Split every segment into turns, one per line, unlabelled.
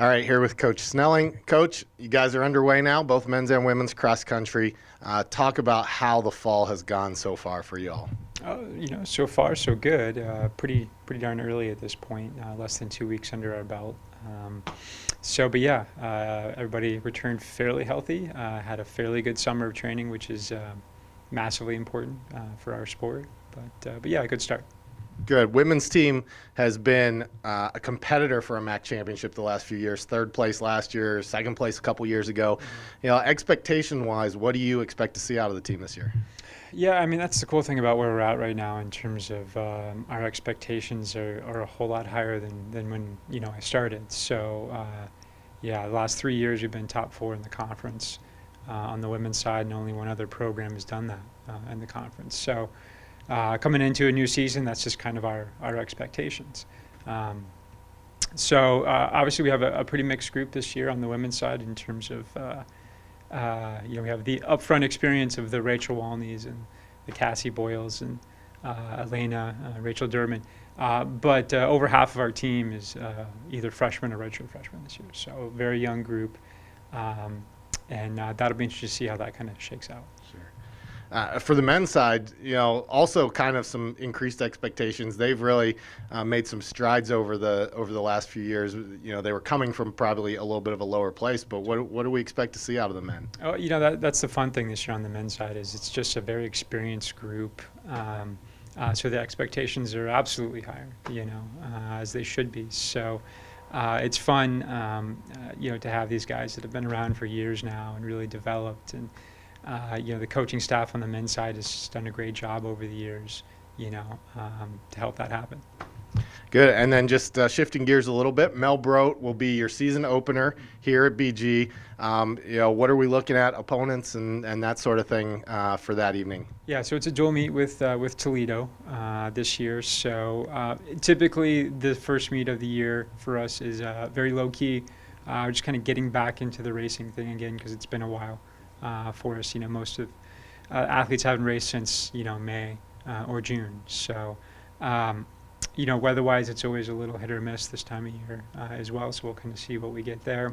All right, here with Coach Snelling. Coach, you guys are underway now, both men's and women's cross country. Talk about how the fall has gone so far for you all.
So far so good. Pretty darn early at this point. Less than 2 weeks under our belt. Everybody returned fairly healthy. Had a fairly good summer of training, which is massively important for our sport. But yeah, a good start.
Good. Women's team has been a competitor for a MAC championship the last few years. Third place last year, second place a couple years ago. Expectation-wise, what do you expect to see out of the team this year?
Yeah, I mean, that's the cool thing about where we're at right now in terms of our expectations are a whole lot higher than when, I started. So, the last 3 years we've been top four in the conference on the women's side, and only one other program has done that in the conference. So, coming into a new season, that's just kind of our expectations. Obviously we have a pretty mixed group this year on the women's side in terms of, we have the upfront experience of the Rachel Walneys and the Cassie Boyles and Elena, Rachel Durbin. But over half of our team is either freshman or redshirt freshmen this year. So very young group. And that'll be interesting to see how that kind of shakes out.
Sure. For the men's side, also kind of some increased expectations. They've really made some strides over the last few years. They were coming from probably a little bit of a lower place, but what do we expect to see out of the men?
Oh, that's the fun thing this year on the men's side is it's just a very experienced group. So the expectations are absolutely higher, as they should be. So it's fun, to have these guys that have been around for years now and really developed. And the coaching staff on the men's side has done a great job over the years, to help that happen.
Good. And then just shifting gears a little bit, Mel Brote will be your season opener here at BG. What are we looking at, opponents and that sort of thing for that evening?
Yeah, so it's a dual meet with Toledo this year. So typically the first meet of the year for us is very low key. We're just kind of getting back into the racing thing again because it's been a while. For us, most of athletes haven't raced since May or June. So, weather-wise, it's always a little hit or miss this time of year as well. So we'll kind of see what we get there.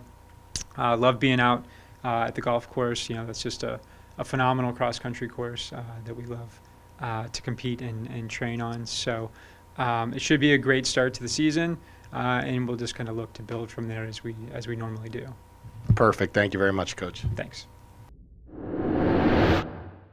Love being out at the golf course. That's just a phenomenal cross-country course that we love to compete and train on. So it should be a great start to the season, and we'll just kind of look to build from there as we normally do.
Perfect. Thank you very much, Coach.
Thanks.